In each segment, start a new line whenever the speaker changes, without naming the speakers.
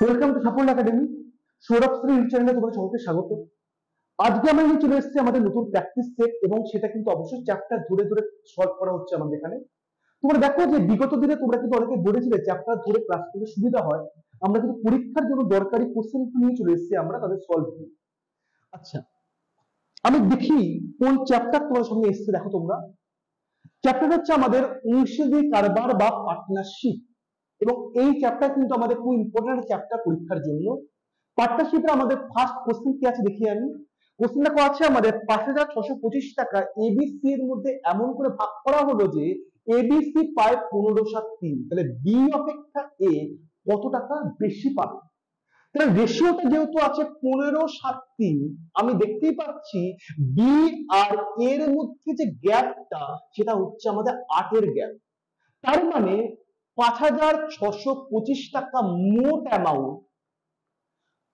Welcome to সাফল্য academy. Sourav Shri YouTube চ্যানেলে তোমাদের সকলকে স্বাগত। আজকে আমরা নিয়ে চলে এসেছি আমাদের নতুন প্র্যাকটিস সেট, এবং সেটা কিন্তু অবশ্যই চ্যাপ্টার ধরে ধরে সলভ করা হচ্ছে আমাদের এখানে। তোমরা দেখো যে বিগত দিনে তোমরা কিন্তু অনেকে বলেছিলে চ্যাপ্টার ধরে ক্লাস করতে সুবিধা হয়। আমরা কিন্তু পরীক্ষার জন্য দরকারি কোশ্চেন নিয়ে চলে এসেছি আমরা তাদের সলভ করি। আচ্ছা, আমি দেখি কোন চ্যাপ্টার তোমার সঙ্গে এসছে। দেখো তোমরা, চ্যাপ্টার হচ্ছে আমাদের অংশীদারি কারবার বা পার্টনারশিপ, এবং এই চ্যাপ্টার কিন্তু আমাদের খুব ইম্পর্টেন্ট চ্যাপ্টার পরীক্ষার জন্য। পার্টনারশিপের আমাদের ফার্স্ট কোশ্চেন কি আছে দেখি আমি। কোশ্চেনটা করা আছে আমাদের ৫,৬২৫ টাকা এবিসি এর মধ্যে এমন করে ভাগ করা হলো যে এবিসি পায় ১৫/৩। তাহলে বি অপেক্ষা এ কত টাকা বেশি পাবে? তাহলে রেশিওটা যেহেতু আছে ১৫/৩, আমি দেখতেই পাচ্ছি বি আর এর মধ্যে যে গ্যাপটা সেটা হচ্ছে আমাদের ৮-এর গ্যাপ। তার মানে ৫,৬২৫ টাকা মোট অ্যামাউন্ট,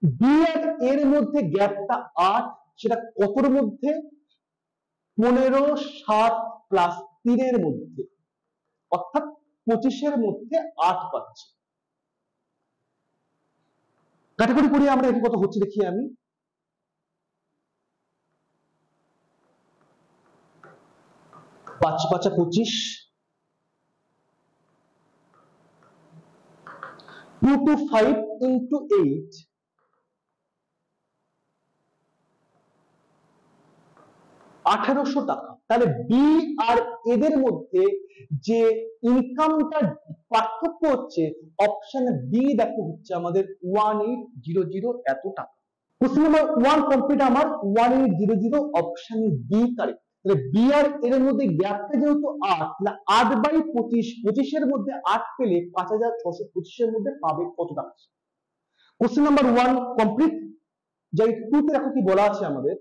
বি আর এর মধ্যে গ্যাপটা ৮, সেটা কতর মধ্যে? ১৫/৭+৩ মধ্যে, অর্থাৎ ২৫-এর মধ্যে ৮ পাচ্ছি। কাটাকুটি করি আমরা, এটি কত হচ্ছে দেখি আমি। ৫×৫=২৫, 2 to 5 into 8, ১৮০০ টাকা। তাহলে বি আর এদের মধ্যে যে ইনকামটা পার্থক্য হচ্ছে, অপশন বি দেখো হচ্ছে আমাদের 1800 এত টাকা। কোশ্চেন নাম্বার 1 কমপ্লিট আমার 1800, অপশন বি কারেক্ট। তাহলে বি আর এর মধ্যে গ্যাপটা যেহেতু ৮, তাহলে ৮/২৫, ২৫-এর মধ্যে ৮ পেলে ৫,৬২৫ এর মধ্যে পাবে কত টাকা? Question number 1 complete. যাই 2 তে দেখো কি বলা আছে আমাদের।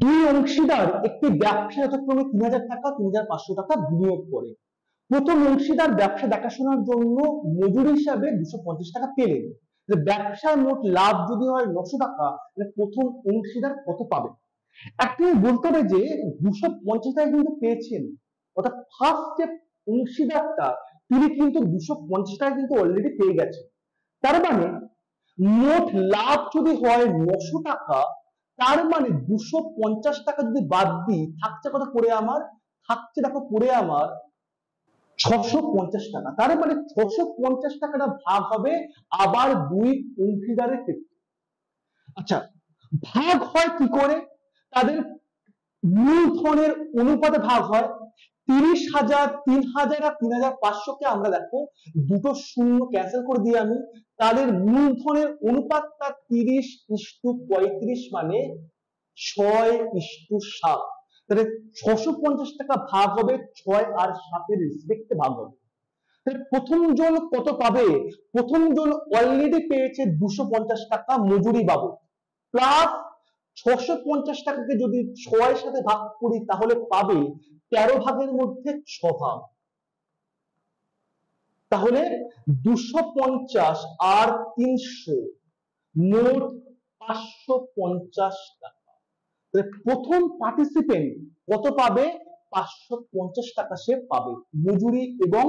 দুই অংশীদার একটি ব্যবসা যথাক্রমে ৩,০০০ টাকা, ৩,৫০০ টাকা বিনিয়োগ করে। প্রথম অংশীদার ব্যবসা দেখাশোনার জন্য মজুরি হিসাবে ২৫০ টাকা পেলেন। ব্যবসার মোট লাভ যদি হয় ৯০০ টাকা, তাহলে প্রথম অংশীদার কত পাবে? একটি বলতে হবে যে ২৫০ টাকা কিন্তু পেয়েছেন, অর্থাৎ ফার্স্ট যে অংশীদারটা তিনি কিন্তু ২৫০ টাকা কিন্তু অলরেডি পেয়ে গেছেন। তার মানে মোট লাভ যদি হয় ৯০০ টাকা, তার মানে ২৫০ টাকা যদি বাদ দিই, থাকছে কত পড়ে আমার? থাকছে দেখো পড়ে আমার ৬৫০ টাকা। তার মানে ৬৫০ টাকাটা ভাগ হবে আবার দুই অংশীদারের ক্ষেত্রে। আচ্ছা, ভাগ হয় কি করে? তাদের মূলধনের অনুপাতে ভাগ হয়। ৩০,০০০, ৩,০০০ আর ৩,৫০০ কে আমরা দেখো দুটো শূন্য ক্যান্সেল করে দিই আমি। তাদের মূলধনের অনুপাতটা ৩০:৩৫, মানে ৬:৭। তাহলে ৬৫০ টাকা ভাগ হবে ৬ আর ৭-এর রেসপেক্টে ভাগ হবে। তাহলে প্রথম জন কত পাবে? প্রথম জন অলরেডি পেয়েছে ২৫০ টাকা মজুরি বাবদ, প্লাস ৬৫০ টাকাকে যদি ৬-এর সাথে ভাগ করি তাহলে পাবে ১৩ ভাগের মধ্যে ৬ ভাগ। তাহলে ২৫০ আর ৩০০ মোট ৫৫০ টাকা। প্রথম পার্টিসিপেন্ট কত পাবে? ৫৫০ টাকা সে পাবে, মজুরি এবং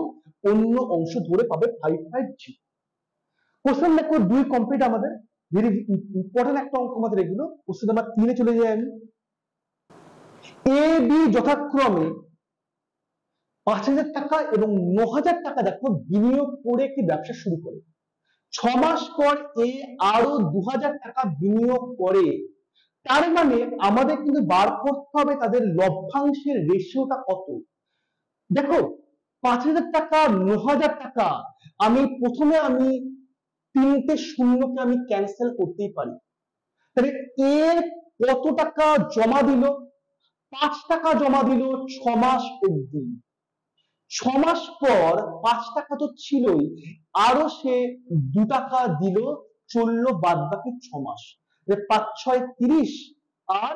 অন্য অংশ ধরে পাবে 550। কোশ্চেন দেখো 2 কমপ্লিট আমাদের। ভেরি ইম্পর্টেন্ট একটা অঙ্ক আমাদের এগুলো। কোশ্চেন নাম্বার 3 চলে যাই আমি। এ বি যথাক্রমে ৫,০০০ টাকা এবং ৯,০০০ টাকা দেখো বিনিয়োগ করে একটি ব্যবসা শুরু করে। ৬ মাস পর এ আরো ২,০০০ টাকা বিনিয়োগ করে। তার মানে আমাদের কিন্তু বার করতে হবে তাদের লভ্যাংশের রেশিওটা কত। দেখো ৫,০০০ টাকা, ৯,০০০ টাকা, আমি প্রথমে আমি ৩টে শূন্যকে আমি ক্যান্সেল করতেই পারি। তাহলে এর কত টাকা জমা দিল? ৫ টাকা জমা দিল ৬ মাস অবধি। ৬ মাস পর ৫ টাকা তো ছিলই, আরো সে ২ টাকা দিল, চললো বাদ বাকি ৬ মাস। ৫-৬ ৩০ আর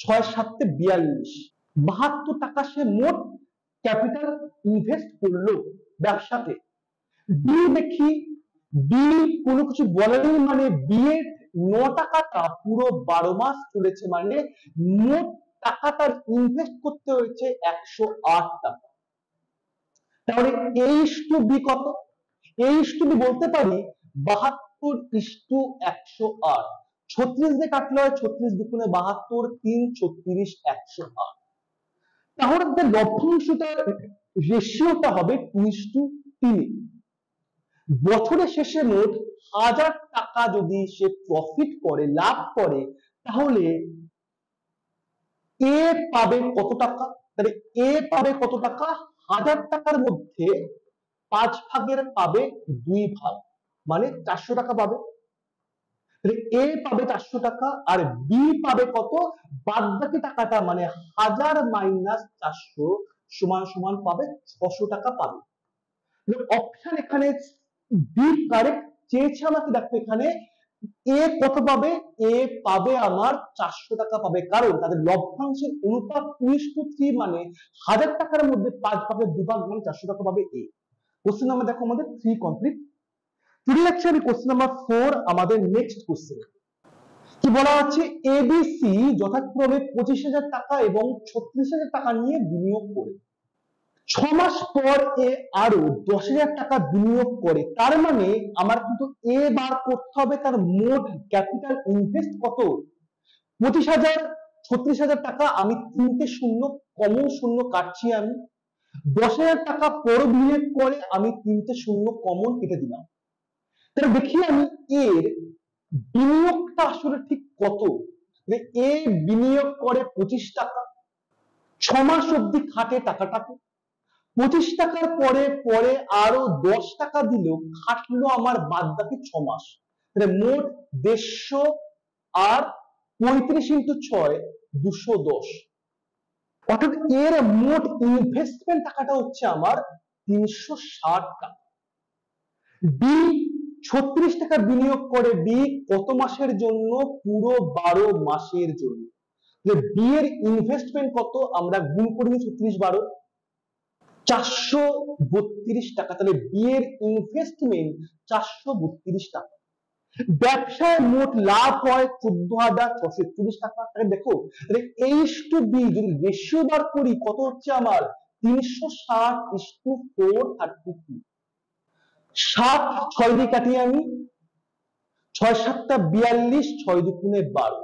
৬-৭ ৪২, ৭২ টাকা সে মোট ক্যাপিটাল ইনভেস্ট করলো ব্যবসাতে। বি দেখি, বি কোনো কিছু বলেনি, মানে বি এর ৯ টাকাটা পুরো ১২ মাস চলেছে, মানে মোট টাকাটার ইনভেস্ট করতে হয়েছে ১০৮ টাকা। তাহলে এইচ টু বি কত? এইচ টু বি বলতে পারি 72:108, 36 দিয়ে কাটলে হয় 36 দুগুণে 72, 3 36 108। তাহলে লভ্যাংশটার রেশিওটা হবে 2:3। বছরের শেষে মোট 1000 টাকা যদি সে প্রফিট করে, লাভ করে, তাহলে এ পাবে কত টাকা? তাহলে এ পাবে কত টাকা? 1000 টাকার মধ্যে 5 ভাগের পাবে 2 ভাগ, মানে 400 টাকা পাবে। তাহলে এ পাবে 400 টাকা, আর বি পাবে কত? বাদ বাকি টাকাটা, মানে 1000 মাইনাস 400 সমান সমান পাবে 600 টাকা পাবে। অপশন এখানে বি কারেক্ট চেয়েছে আমাকে। দেখো এখানে এ কত পাবে? এ পাবে আমার 400 টাকা পাবে, কারণ তাদের লভ্যাংশের অনুপাত 2:3, মানে 1000 টাকার মধ্যে 5 ভাগের 2 ভাগ, মানে 400 টাকা পাবে এ। কোশ্চেন নাম্বার দেখো আমাদের 3 কমপ্লিট। চলে যাচ্ছে আমি কোশ্চেন নাম্বার 4, আমাদের নেক্সট কোশ্চেন। কি বলা আছে? এবিসি যথাক্রমে 25,000 টাকা এবং 36,000 টাকা নিয়ে বিনিয়োগ করে 6 মাস পর এ আরো 10,000 টাকা বিনিয়োগ করে। তার মানে আমার কিন্তু এ বার করতে হবে তার মোট ক্যাপিটাল ইনভেস্ট কত। 25,000, 36,000 টাকা, আমি 3টে শূন্য কমন শূন্য কাটছি। আমি 10,000 টাকা পর বিনিয়োগ করে, আমি 3টে শূন্য কমন কেটে দিলাম। তাহলে দেখি আমি এর বিনিয়োগটা আসলে ঠিক কত। এ বিনিয়োগ করে 25 টাকা, 6 মাস অব্দি খাটে টাকাটাকে, 25 টাকার পরে পরে আরো 10 টাকা দিল, খাটলো আমার বাদ বাকি 6 মাস। তাহলে মোট 150 আর 35 ইন্টু 6 210, অর্থাৎ এর মোট ইনভেস্টমেন্ট টাকাটা হচ্ছে আমার 360 টাকা। বি 36 টাকা বিনিয়োগ করে, বি কত মাসের জন্য? পুরো 12 মাসের জন্য। বি এর ইনভেস্টমেন্ট কত? আমরা গুণ করে নিই 36 12, 432 টাকা। তাহলে বি এর ইনভেস্টমেন্ট 432 টাকা। ব্যবসায় মোট লাভ হয় 14,641 টাকা। তাহলে দেখো H/B যদি রেশিও বার করি, কত হচ্ছে আমার? 360:432। 7 6 দিয়ে কাটি আমি, 6 7 42, 6 দুগুণে 12,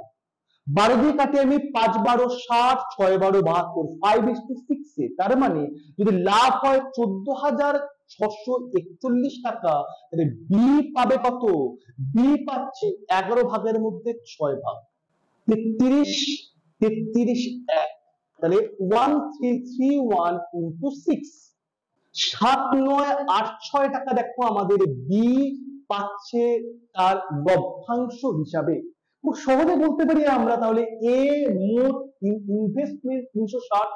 12 দিয়ে কাটি আমি, 5 12 60, 6 12 72, 5:6 এ। তার মানে যদি লাভ হয় 14,641 টাকা, তাহলে বি পাবে কত? বি পাচ্ছি 11 ভাগের মধ্যে 6 ভাগ, 33 33 1, তাহলে 1331 ইন্টু 6, 7 9 8 6 টাকা। দেখো আমাদের বি পাচ্ছে তার লভ্যাংশ হিসাবে। খুব সহজে বলতে পারি আমরা তাহলে এ মোট ইনভেস্টমেন্ট 360,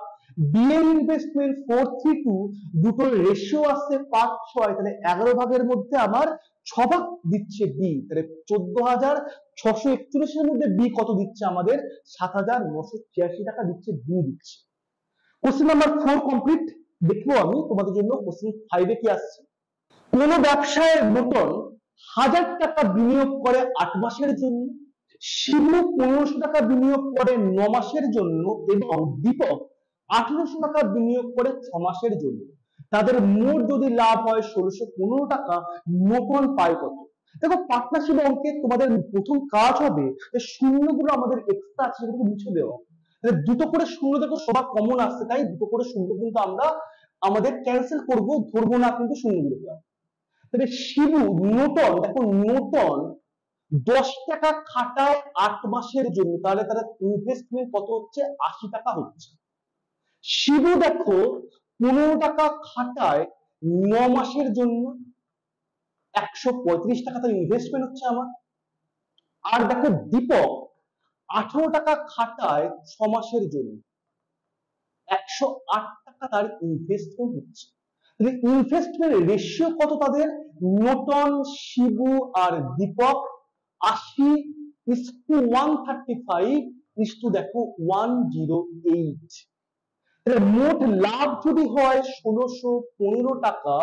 বি এর ইনভেস্টমেন্ট 432, দুটোর রেশিও আসছে 5 6, তাহলে 11 ভাগের মধ্যে আমার 6 ভাগ দিচ্ছে বি। তাহলে 14,641 এর মধ্যে বি কত দিচ্ছে আমাদের? 7,986 টাকা দিচ্ছে, বি দিচ্ছে। Question number 4 complete. দেখবো আমি তোমাদের জন্য কোশ্চেন 5 এ কি আসছে। কোন ব্যবসায়ের মতন 1000 টাকা বিনিয়োগ করে 8 মাসের জন্য, শিবু 1500 টাকা বিনিয়োগ করে 9 মাসের জন্য, এবং দীপক 1800 টাকা বিনিয়োগ করে 6 মাসের জন্য। তাদের মোট যদি লাভ হয় 1615 টাকা, নতুন পায় কত? দেখো পার্টনারশিপ অঙ্কে তোমাদের প্রথম কাজ হবে যে শূন্যগুলো আমাদের এক্সট্রা আছে সেগুলো মুছে দেওয়া। দুটো করে শূন্য, দেখো সবার কমন আসছে, তাই দুটো করে শূন্য কিন্তু আমরা আমাদের ক্যান্সেল করবো, ধরবো না কিন্তু শূন্যগুলোকে। তবে শিবু নতুন, দেখো নতুন 10 টাকা খাটায় 8 মাসের জন্য, তাহলে তার ইনভেস্টমেন্ট কত হচ্ছে? 80 টাকা হচ্ছে। শিবু দেখো 15 টাকা খাটায় 9 মাসের জন্য, 135 টাকা তার ইনভেস্টমেন্ট হচ্ছে আমার। আর দেখো দীপক 18 টাকা খাটায় 6 মাসের জন্য, 108 টাকা তার ইনভেস্টমেন্ট হচ্ছে। ইনভেস্টমেন্ট রেশিও কত তাদের? নতুন, শিবু আর দীপক 80:135 দেখো 108। তাহলে মোট লাভ যদি হয় 1615 টাকা,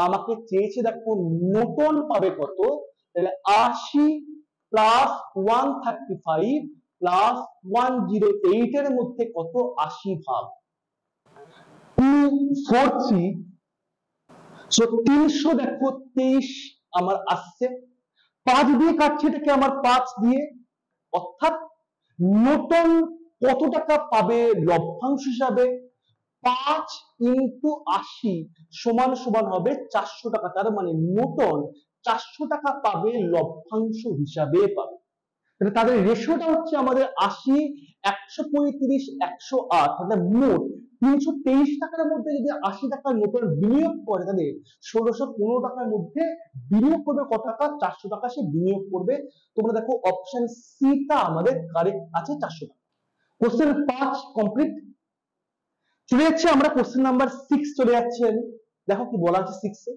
আমাকে চেয়েছে দেখো নতুন পাবে কত? তাহলে 80 প্লাস 135 প্লাস 108 এর মধ্যে কত? 80 ভাগ 243, 300 দেখো 23 আমার আসছে। 5 দিয়ে কাটছে এটাকে আমার 5 দিয়ে, অর্থাৎ নতুন কত টাকা পাবে লভ্যাংশ হিসাবে? 5 ইন্টু 80 সমান সমান হবে 400 টাকা। তার মানে নতুন 400 টাকা পাবে লভ্যাংশ হিসাবে পাবে। তাহলে তাদের রেশিওটা হচ্ছে আমাদের 80, 135, 108, তাহলে মোট 323 টাকার মধ্যে যদি 80 টাকার নতুন বিনিয়োগ করে, তাহলে 1615 টাকার মধ্যে বিনিয়োগ করবে কত টাকা? 400 টাকা সে বিনিয়োগ করবে। তোমরা দেখো অপশন সি টা আমাদের কারেক্ট আছে, 400 টাকা। Question 5 complete. চলে যাচ্ছে আমরা কোশ্চেন নাম্বার 6 চলে যাচ্ছেন। দেখো কি বলা আছে 6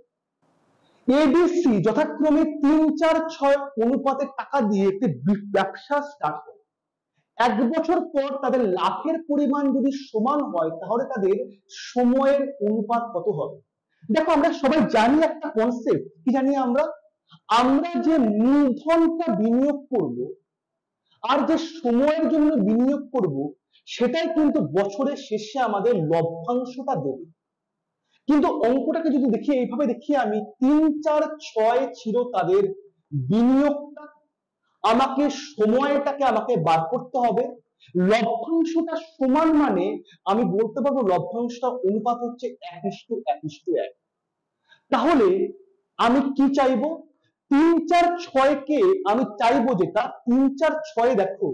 এ, এবিসি যথাক্রমে 3, 4, 6 অনুপাতে টাকা দিয়ে একটি ব্যবসা স্টার্ট করে। 1 বছর পর তাদের লাভের পরিমাণ যদি সমান হয়, তাহলে তাদের সময়ের অনুপাত কত হবে? দেখো আমরা সবাই জানি একটা কনসেপ্ট, কি জানি আমরা? আমরা যে মূলধনটা বিনিয়োগ করব আর যে সময়ের জন্য বিনিয়োগ করব, সেটাই কিন্তু বছরের শেষে আমাদের লভ্যাংশটা দেবে। কিন্তু অঙ্কটাকে যদি দেখি, এইভাবে দেখি আমি, 3, 4, 6 ছিল তাদের বিনিয়োগটা, আমাকে সময়টাকে আমাকে বার করতে হবে, লভ্যাংশটা সমান মানে আমি বলতে পারবো লভ্যাংশটা অনুপাত হচ্ছে 1:1:1। তাহলে আমি কি চাইবো? 3, 4, 6 কে আমি চাইবো যেটা 3, 4, 6 দেখো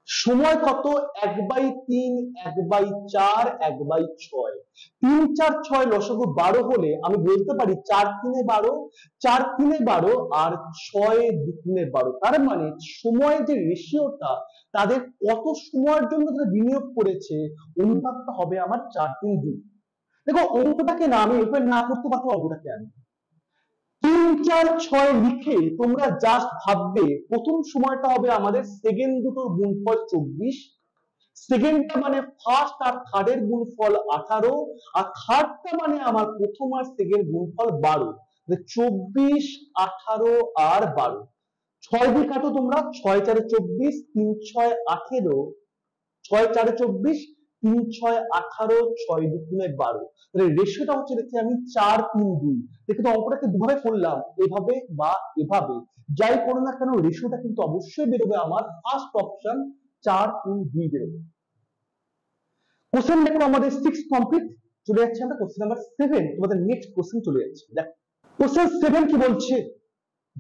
সময় কত? 1/3, 1/4, 1/6। 3, 4, 6 লসাগু 12 হলে আমি বলতে পারি 4 3 12, 4 3 12 আর 6 2 12। তার মানে সময়ের যে রেশিওটা, তাদের কত সময়ের জন্য তারা বিনিয়োগ করেছে, অনুপাতটা হবে আমার 4 3 2। দেখো অঙ্কটাকে না আমি এভাবে না করতে পারবো, অঙ্কটাকে আমি 3, 4, 6 লিখে তোমরা জাস্ট ভাববে প্রথম সময়টা হবে আমাদের সেকেন্ড দুটোর গুণফল 24, সেকেন্ডটা মানে ফার্স্ট আর থার্ড এর গুণফল 18, আর থার্ডটা মানে আমার প্রথম আর সেকেন্ড গুণফল 12। 24, 18 আর 12। 6 দিয়ে কাটো তোমরা, 6 4 24, 3 6 18, 6 4 24, 3 6 18, 6 2 12। তাহলে রেশিওটা হচ্ছে দেখছি আমি 4 3 2। দেখো তো অঙ্কটাকে দুভাবে করলাম, এভাবে বা এভাবে, যাই করো না কেন রেশিওটা কিন্তু অবশ্যই বেরোবে আমার ফার্স্ট অপশন 4 3 2 বেরোবে। কোশ্চেন দেখো আমাদের 6 কমপ্লিট। চলে যাচ্ছে আমরা কোশ্চেন নাম্বার 7। তোমাদের নেক্সট কোশ্চেন চলে যাচ্ছে। দেখো কোশ্চেন 7 কি বলছে,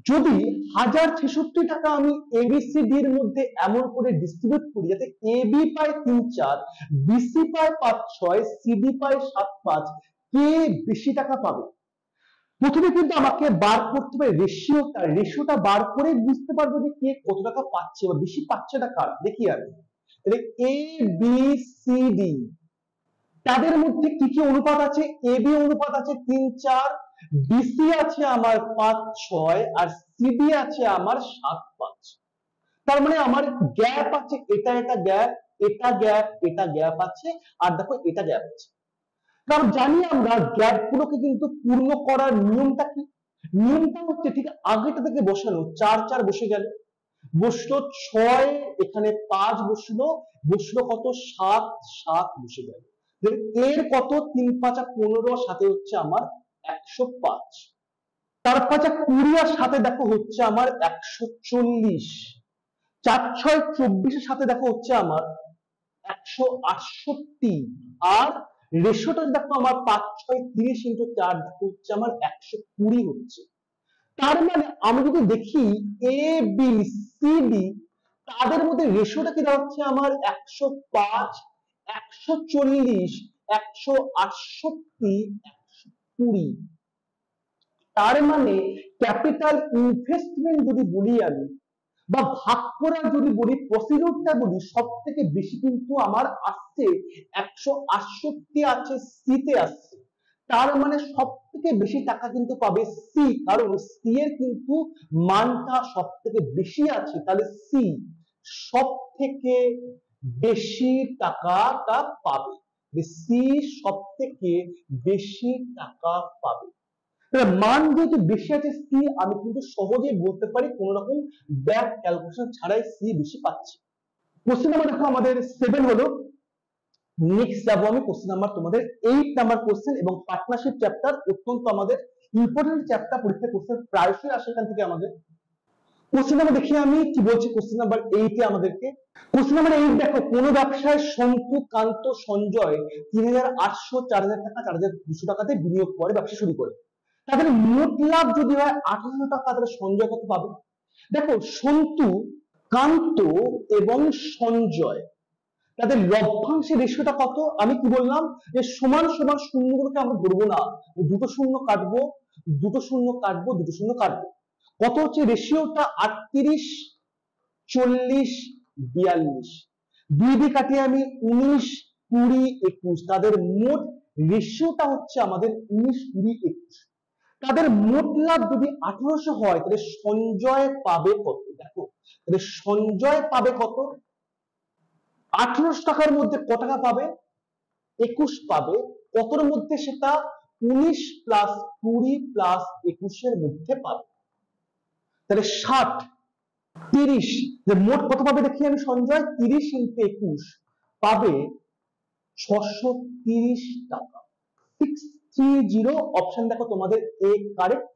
যদি 1066 টাকা আমি এবিসিডি এর মধ্যে এমন করে ডিস্ট্রিবিউট করি যাতে এবি পায় 3 4, বিসি পায় 5 6, সিডি পায় 7 5, কে বেশি টাকা পাবে? প্রথমে কিন্তু আমাকে বার করতে হবে রেশিওটা, রেশিওটা বার করে বুঝতে পারবো যে কে কত টাকা পাচ্ছে বা বেশি পাচ্ছেটা কার। দেখি আমি, তাহলে এ বি সি ডি তাদের মধ্যে কি কি অনুপাত আছে? এবি অনুপাত আছে 3 4, বিসি আছে আমার 5 6, আর সিডি আছে আমার 7 5। তার মানে আমার গ্যাপ আছে, এটা এটা গ্যাপ, এটা গ্যাপ, এটা গ্যাপ আছে, আর দেখো এটা গ্যাপ আছে। কারণ জানি আমরা গ্যাপ গুলোকে কিন্তু পূর্ণ করার নিয়মটা কি? নিয়মটা হচ্ছে ঠিক আগেটা থেকে বসানো, 4 4 বসে গেল, বসলো 6, এখানে 5 বসলো, বসলো কত? 7 7 বসে গেল। এর কত? 3 5 15, সাথে হচ্ছে আমার 105, 4 5 20 আর সাথে দেখো হচ্ছে আমার 140, 4 6 24 এর সাথে দেখো হচ্ছে আমার 168, আর রেশিওটা দেখো আমার 5 6 30 ইন্টু 4 দেখো হচ্ছে আমার 120 হচ্ছে। তার মানে আমি যদি দেখি এ বি সি ডি তাদের মধ্যে রেশিওটা কি দাঁড়াচ্ছে আমার 105, 140, 168, 120। তার মানে ক্যাপিটাল ইনভেস্টমেন্ট যদি বলি আমি, বা ভাগ করা যদি বলি, প্রসিডিউরটা বলি, সব থেকে বেশি কিন্তু আমার আসছে 168 আছে, সিতে আসছে। তার মানে সব থেকে বেশি টাকা কিন্তু পাবে সি, কারণ সি এর কিন্তু মানটা সব থেকে বেশি আছে। তাহলে সি সব থেকে বেশি টাকাটা পাবে, সি সব থেকে বেশি টাকা পাবে। মান যেহেতু বেশি আছে সি, আমি কিন্তু সহজেই বলতে পারি কোন রকম ব্যাক ক্যালকুলেশন ছাড়াই সি বেশি পাচ্ছে। কোশ্চেন নাম্বার দেখো আমাদের 7 হলো। নেক্সট যাবো আমি কোশ্চেন নাম্বার তোমাদের 8 নাম্বার কোশ্চেন, এবং পার্টনারশিপ চ্যাপ্টার অত্যন্ত আমাদের ইম্পর্টেন্ট চ্যাপ্টার, পরীক্ষা কোশ্চেন প্রায়শই আসে এখান থেকে আমাদের। কোশ্চেন নাম্বার দেখি আমি কি বলছি, কোশ্চেন নাম্বার 8 এ আমাদেরকে। কোশ্চেন নাম্বার 8 দেখো, কোন ব্যবসায় সন্তু, কান্ত, সঞ্জয় 3800, 4000 টাকা, 4200 টাকাতে বিনিয়োগ করে ব্যবসা শুরু করে। তাদের মোট লাভ যদি হয় 1800 টাকা, তাহলে সঞ্জয় কত পাবে? দেখো, সন্তু, কান্ত এবং সঞ্জয় তাদের লভ্যাংশের রেশিওটা কত? আমি কি বললাম যে সমান সমান, শূন্যগুলোকে আমরা ধরবো না, দুটো শূন্য কাটবো, দুটো শূন্য কাটবো, দুটো শূন্য কাটবো। কত হচ্ছে রেশিওটা? 38, 40, 42। দুই দিয়ে কাটিয়ে আমি 19, 20, 21। তাদের মোট রেশিওটা হচ্ছে আমাদের 19, 20, 21। তাদের মোট লাভ যদি 1800 হয়, তাহলে সঞ্জয় পাবে কত? দেখো, তাহলে সঞ্জয় পাবে কত? 1800 টাকার মধ্যে ক টাকা পাবে? 21 পাবে। কতর মধ্যে সেটা? 19 প্লাস 20 প্লাস 21 এর মধ্যে পাবে। তাহলে 60, 30, যে মোট কত পাবে দেখি আমি সঞ্জয়? 30 ইন্টু 21 পাবে 630 টাকা। 630, অপশন দেখো তোমাদের এ কারেক্ট।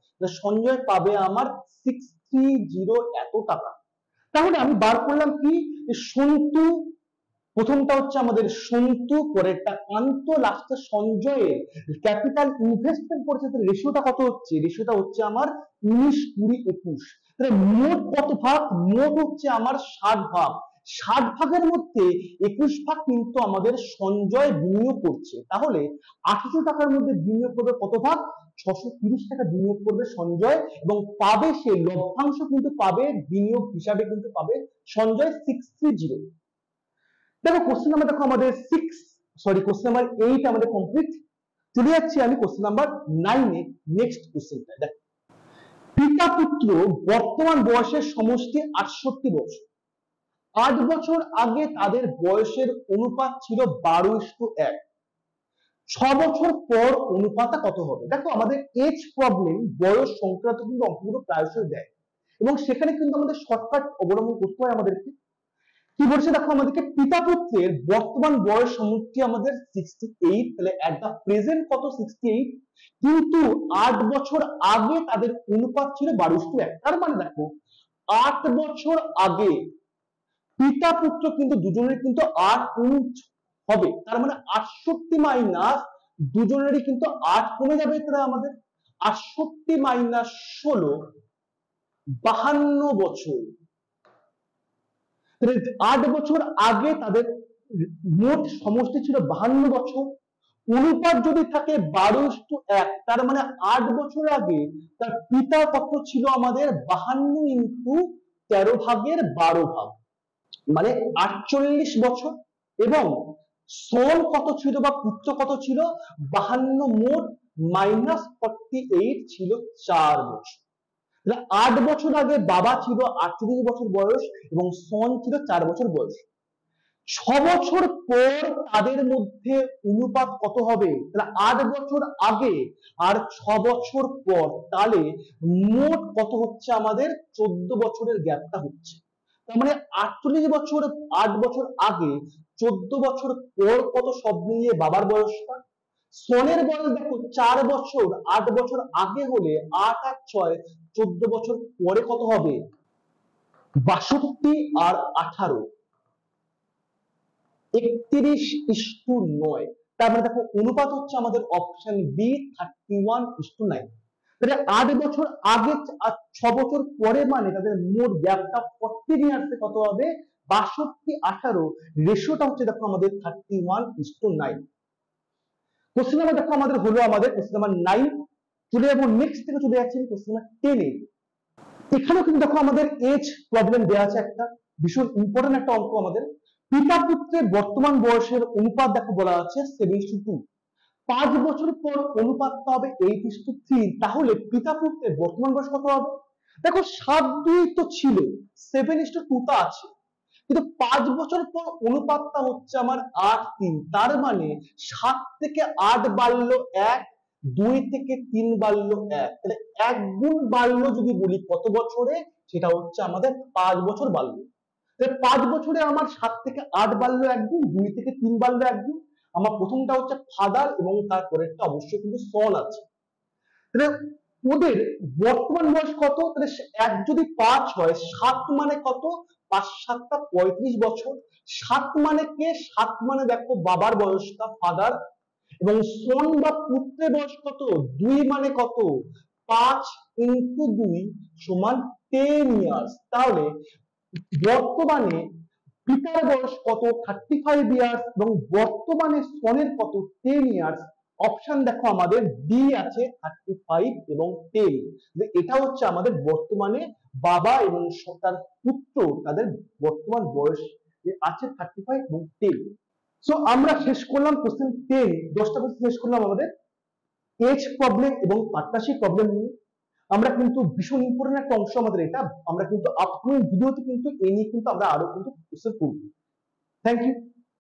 সঞ্জয় পাবে আমার 630 এত টাকা। তাহলে আমি বার করলাম কি, সন্তু, প্রথমটা হচ্ছে আমাদের সন্তু, পরেরটা কান্ত, লাস্টে সঞ্জয়ের ক্যাপিটাল ইনভেস্টমেন্ট করেছে, রেশিওটা কত হচ্ছে? রেশিওটা হচ্ছে আমার 19, 20, 21। তাহলে মোট কত ভাগ? মোট হচ্ছে আমার 60 ভাগ। 60 ভাগের মধ্যে 21 ভাগ কিন্তু আমাদের সঞ্জয় বিনিয়োগ করছে। তাহলে 800 টাকার মধ্যে বিনিয়োগ করবে কত ভাগ? 630 টাকা বিনিয়োগ করবে সঞ্জয়, এবং পাবে সে লভ্যাংশ কিন্তু পাবে, বিনিয়োগ হিসাবে কিন্তু পাবে সঞ্জয় 630। দেখো কোশ্চেন নাম্বার, দেখো আমাদের কোশ্চেন নাম্বার 8 আমাদের কমপ্লিট। চলে যাচ্ছি আমি কোশ্চেন নাম্বার 9 এ। নেক্সট কোশ্চেনটা দেখো, পিতা পুত্র বর্তমান বয়সের সমষ্টি 68 বছর। 8 বছর আগে তাদের বয়সের অনুপাত ছিল 12:1। 6 বছর পর অনুপাতটা কত হবে? দেখো, আমাদের এজ প্রবলেম, বয়স সংক্রান্ত কিন্তু অঙ্কগুলো প্রায়শই দেয়, এবং সেখানে কিন্তু আমাদের শর্টকাট অবলম্বন করতে হয় আমাদেরকে। কি বলছে দেখো, আমাদেরকে পিতা পুত্রের বর্তমান বয়স সমষ্টি আমাদের 68। তাহলে এট দা প্রেজেন্ট কত? 68। কিন্তু 8 বছর আগে তাদের অনুপাত ছিল 12:1। তার মানে দেখো, 8 বছর আগে পিতা পুত্র কিন্তু দুজনের কিন্তু 8 হবে। তার মানে 68 মাইনাস দুজনেরই কিন্তু 8 কমে যাবে। তাহলে আমাদের 68 মাইনাস 16, 52 বছর। 8 বছর আগে তাদের মোট সমষ্টি ছিল 52 বছর। অনুপাত যদি থাকে 12:1, তার মানে 8 বছর আগে তার পিতা কত ছিল আমাদের? 52 ইন্টু 13 ভাগের 12 ভাগ, মানে 48 বছর। এবং সন কত ছিল বা পুত্র কত ছিল? 52 মোট মাইনাস 48 ছিল 4 বছর। 8 বছর আগে বাবা ছিল 38 বছর বয়স এবং সন ছিল 4 বছর বয়স। 6 বছর পর তাদের মধ্যে অনুপাত কত হবে? তাহলে 8 বছর আগে আর 6 বছর পর, তাহলে মোট কত হচ্ছে আমাদের? 14 বছরের গ্যাপটা হচ্ছে। তার মানে 48 বছর, 8 বছর আগে, 14 বছর পর কত সব মিলিয়ে বাবার বয়সটা? সনের বয়স দেখো 4 বছর, 8 বছর আগে হলে 8 আর 6, 14 বছর পরে কত হবে? 62 আর 18, 31:9। তার মানে দেখো, অনুপাত হচ্ছে আমাদের অপশন বি 31:9। তাহলে 8 বছর আগে আর 6 বছর পরে, মানে তাদের মোট গ্যাপটা 40 নিয়ে আসতে কত হবে? 62, 18। রেশিওটা হচ্ছে দেখো আমাদের 31:9। কোশ্চেন নাম্বার দেখো আমাদের হলো আমাদের কোশ্চেন নাম্বার 9। চলে যাবো নেক্সট থেকে, চলে যাচ্ছি কোশ্চেন নাম্বার 10 এ। এখানেও কিন্তু দেখো আমাদের এজ প্রবলেম দেওয়া আছে, একটা ভীষণ ইম্পর্টেন্ট একটা অঙ্ক আমাদের। পিতা পুত্রের বর্তমান বয়সের অনুপাত দেখো বলা আছে 7:2। 5 বছর পর অনুপাতটা হবে 8:3। তাহলে পিতা পুত্রের বর্তমান বয়স কত হবে? দেখো, 7:2 তো ছিল, 7:2 টা আছে, কিন্তু 5 বছর পর অনুপাতটা হচ্ছে আমার 8:3। তার মানে 7 থেকে 8 বাড়লো 1, 2 থেকে 3 বাড়লো 1। তাহলে 1 গুণ বাড়লো যদি বলি কত বছরে? সেটা হচ্ছে আমাদের 5 বছর বাড়লো। তাহলে 5 বছরে আমার 7 থেকে 8 বাড়লো 1 গুণ, 2 থেকে 3 বাড়লো 1 গুণ। আমার প্রথমটা হচ্ছে ফাদার এবং তারপরেরটা অবশ্যই কিন্তু সন আছে। তাহলে ওদের বর্তমান বয়স কত? তাহলে 1 যদি 5 হয়, 7 মানে কত? 5 7 35 বছর। 7 মানে কে? 7 মানে দেখো বাবার বয়সটা, ফাদার। এবং সন বা পুত্রের বয়স কত? 2 মানে কত? 5 ইন্টু 2 সমান 10 ইয়ার্স। তাহলে বর্তমানে পিতার বয়স কত? 35 ইয়ার্স এবং বর্তমানে সনের কত? 10 ইয়ার্স। অপশন দেখো আমাদের ডি আছে 35 এবং 10। এটা হচ্ছে আমাদের বর্তমানে বাবা এবং তার পুত্র, তাদের বর্তমান বয়স আছে 35 এবং 10। সো আমরা শেষ করলাম কোশ্চেন 10, 10টা কোশ্চেন শেষ করলাম আমাদের এজ প্রবলেম এবং পার্টনারশিপ প্রবলেম নিয়ে। আমরা কিন্তু ভীষণ ইম্পর্টেন্ট একটা অংশ আমাদের এটা, আমরা কিন্তু আপকামিং ভিডিওতে কিন্তু এই নিয়ে কিন্তু আমরা আরো কিন্তু কোশ্চেন করব। Thank you.